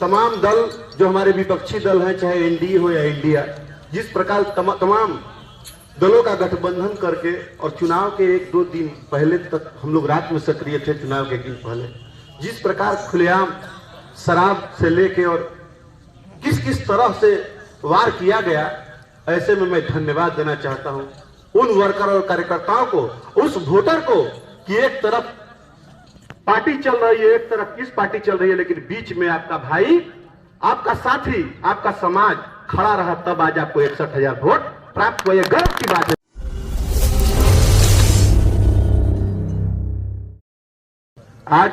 तमाम दल जो हमारे विपक्षी दल हैं, चाहे एनडीए हो या इंडिया, जिस प्रकार तमाम दलों का गठबंधन करके और चुनाव के 1-2 दिन पहले तक हम लोग रात में सक्रिय थे, चुनाव के 1 दिन पहले, जिस प्रकार खुलेआम शराब से लेके और किस किस तरह से वार किया गया, ऐसे में मैं धन्यवाद देना चाहता हूं उन वर्कर और कार्यकर्ताओं को, उस वोटर को कि एक तरफ पार्टी चल रही है, एक तरफ किस पार्टी चल रही है, लेकिन बीच में आपका भाई, आपका साथी, आपका समाज खड़ा रहा, तब आज आपको 61,000 वोट प्राप्त हुआ। यह गर्व की बात है। आज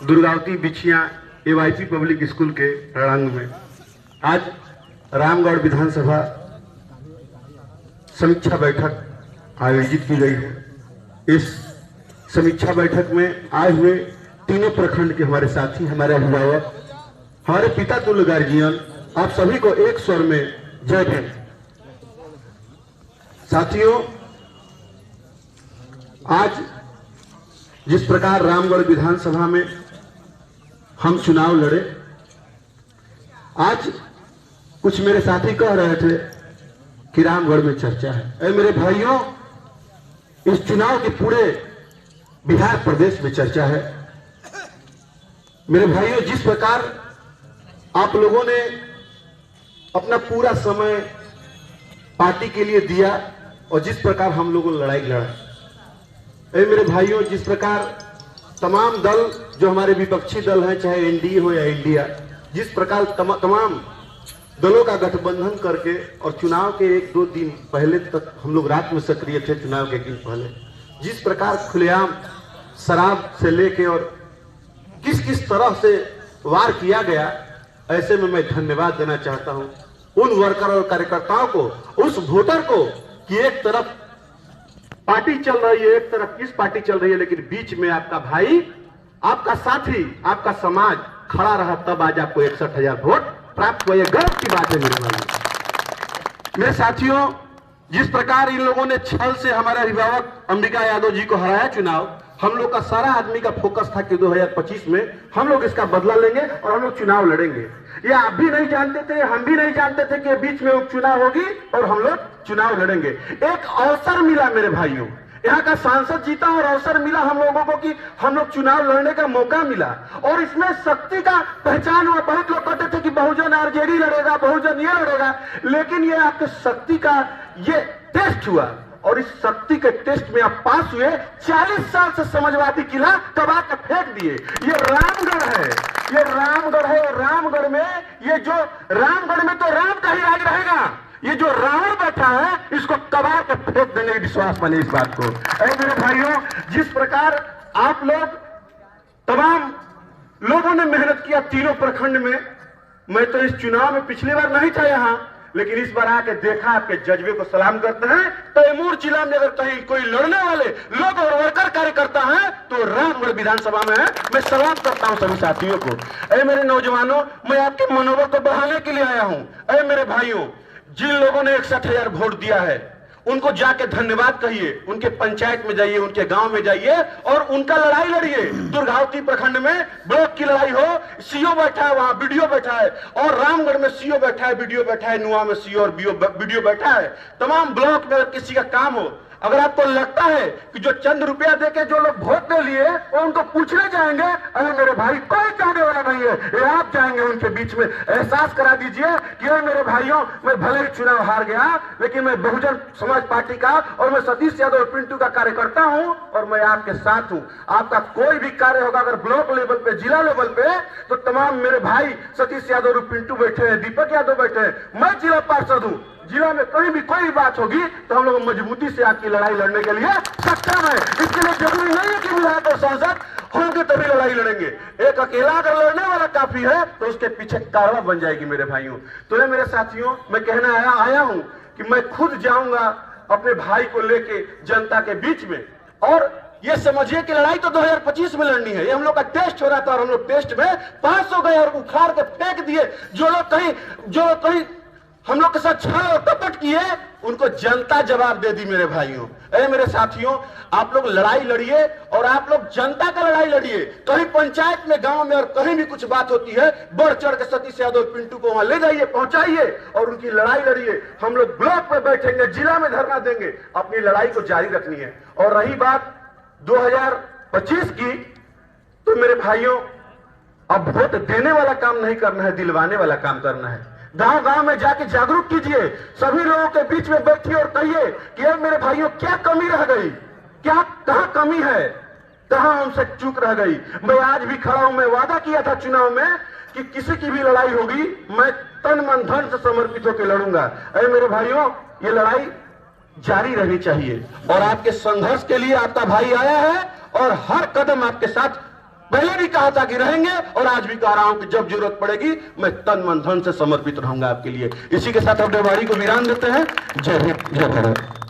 दुर्गावती बिछिया एवाईपी पब्लिक स्कूल के प्रांगण में आज रामगढ़ विधानसभा समीक्षा बैठक आयोजित की गई है। इस समीक्षा बैठक में आए हुए तीनों प्रखंड के हमारे साथी, हमारे अभिभावक, हमारे पिता तुल्य गार्जियन, आप सभी को एक स्वर में जय भीम। साथियों, आज जिस प्रकार रामगढ़ विधानसभा में हम चुनाव लड़े, आज कुछ मेरे साथी कह रहे थे कि रामगढ़ में चर्चा है। अरे मेरे भाइयों, इस चुनाव के पूरे बिहार प्रदेश में चर्चा है। मेरे भाइयों, जिस प्रकार आप लोगों ने अपना पूरा समय पार्टी के लिए दिया और जिस प्रकार हम लोगों ने लड़ाई लड़ा, अरे मेरे भाइयों, जिस प्रकार तमाम दल जो हमारे विपक्षी दल हैं, चाहे एनडीए हो या इंडिया, जिस प्रकार तमाम दलों का गठबंधन करके और चुनाव के 1-2 दिन पहले तक हम लोग रात में सक्रिय थे, चुनाव के 1 दिन पहले, जिस प्रकार खुलेआम शराब से लेके और किस किस तरह से वार किया गया, ऐसे में मैं धन्यवाद देना चाहता हूं उन वर्कर और कार्यकर्ताओं को, उस वोटर को कि एक तरफ पार्टी चल रही है, एक तरफ किस पार्टी चल रही है, लेकिन बीच में आपका भाई, आपका साथी, आपका समाज खड़ा रहा, तब आज आपको 61,000 वोट प्राप्त हुआ। यह गर्व की बात है मेरे भाई। मेरे साथियों, जिस प्रकार इन लोगों ने छल से हमारे अभिभावक अंबिका यादव जी को हराया चुनाव, हम लोग का सारा आदमी का फोकस था कि 2025 में हम लोग इसका बदला लेंगे और हम लोग चुनाव लड़ेंगे। ये आप भी नहीं जानते थे, हम भी नहीं जानते थे कि बीच में उपचुनाव होगी और हम लोग चुनाव लड़ेंगे। एक अवसर मिला मेरे भाइयों, यहाँ का सांसद जीता और अवसर मिला हम लोगों को कि हम लोग चुनाव लड़ने का मौका मिला और इसमें शक्ति का पहचान हुआ। बहुत लोग कहते थे कि बहुजन आरजेडी लड़ेगा, बहुजन ये लड़ेगा, लेकिन ये आपके शक्ति का ये टेस्ट हुआ और इस शक्ति के टेस्ट में आप पास हुए। 40 साल से समाजवादी किला दबा के फेंक दिए। ये रामगढ़ है, ये रामगढ़ है। रामगढ़ में ये जो रामगढ़ में तो राम का ही राज रहेगा। ये जो रावण बैठा है, इसको कबाड़ के फेंक देने की विश्वास बने इस बात को। अरे मेरे भाइयों, जिस प्रकार आप लोग तमाम लोगों ने मेहनत किया तीनों प्रखंड में, मैं तो इस चुनाव में पिछली बार नहीं था यहाँ, लेकिन इस बार आके देखा, आपके जज्बे को सलाम करते हैं। तैमूर जिला में अगर कहीं कोई लड़ने वाले लोग और वर्कर कार्यकर्ता हैं तो रामगढ़ विधानसभा में है। मैं सलाम करता हूं सभी साथियों को। अरे मेरे नौजवानों, मैं आपके मनोबल को बढ़ाने के लिए आया हूं। अरे मेरे भाइयों, जिन लोगों ने 61,000 वोट दिया है, उनको जाके धन्यवाद कहिए, उनके पंचायत में जाइए, उनके गांव में जाइए और उनका लड़ाई लड़िए। दुर्गावती प्रखंड में ब्लॉक की लड़ाई हो, सीओ बैठा है, वहां बीडीओ बैठा है, और रामगढ़ में सीओ बैठा है, बीडीओ बैठा है, नुआ में सीओ और बीडीओ बैठा है। तमाम ब्लॉक में अगर किसी का काम हो, अगर आपको लगता है कि जो चंद रुपया देके जो लोग वोट दे लिए वो उनको पूछने जाएंगे, अरे मेरे भाई कोई जाने वाला नहीं है, ये आप जाएंगे उनके बीच में। एहसास करा दीजिए कि अरे मेरे भाइयों, मैं भले ही चुनाव हार गया, लेकिन मैं बहुजन समाज पार्टी का और मैं सतीश यादव और पिंटू का कार्यकर्ता हूं और मैं आपके साथ हूं। आपका कोई भी कार्य होगा, अगर ब्लॉक लेवल पे, जिला लेवल पे, तो तमाम मेरे भाई सतीश यादव और पिंटू बैठे हैं, दीपक यादव बैठे हैं, मैं जिला पार्षद हूं। जिला में कहीं भी कोई बात होगी तो हम लोग मजबूती से आपकी लड़ाई लड़ने के लिए सक्षम है। इसके लिए जरूरी नहीं है कि विधायक और सांसद होंगे तभी लड़ाई लड़ेंगे। एक अकेला अगर लड़ने वाला काफी है तो उसके पीछे कारवा बन जाएगी मेरे भाइयों। तो ये मेरे साथियों, मैं कहना आया हूं कि मैं खुद जाऊंगा अपने भाई को लेके जनता के बीच में, और ये समझिए कि लड़ाई तो 2025 में लड़नी है। ये हम लोग का टेस्ट हो रहा था और हम लोग टेस्ट में पास हो गए और उखाड़ के फेंक दिए। जो लोग कहीं हम लोग के साथ छल और कपट किए, उनको जनता जवाब दे दी। मेरे भाइयों, अरे मेरे साथियों, आप लोग लड़ाई लड़िए और आप लोग जनता का लड़ाई लड़िए। कहीं पंचायत में, गांव में और कहीं भी कुछ बात होती है, बढ़ चढ़ के सतीश यादव पिंटू को वहां ले जाइए, पहुंचाइए और उनकी लड़ाई लड़िए। हम लोग ब्लॉक पे बैठेंगे, जिला में धरना देंगे, अपनी लड़ाई को जारी रखनी है। और रही बात 2025 की, तो मेरे भाइयों, अब वोट देने वाला काम नहीं करना है, दिलवाने वाला काम करना है। गांव गांव में जाके जागरूक कीजिए, सभी लोगों के बीच में बैठिए और कहिए कि मेरे भाइयों क्या कमी रह गई, क्या कहां कमी है, कहां हमसे चूक रह गई। मैं आज भी खड़ा हूं, मैं वादा किया था चुनाव में कि किसी की भी लड़ाई होगी मैं तन मन धन से समर्पित होकर लड़ूंगा। अरे मेरे भाइयों, ये लड़ाई जारी रहनी चाहिए और आपके संघर्ष के लिए आपका भाई आया है और हर कदम आपके साथ पहले भी कहा था कि रहेंगे और आज भी कह रहा हूं कि जब जरूरत पड़ेगी मैं तन मन धन से समर्पित रहूंगा आपके लिए। इसी के साथ अपने वाणी को विराम देते हैं। जय हिंद, जय भारत।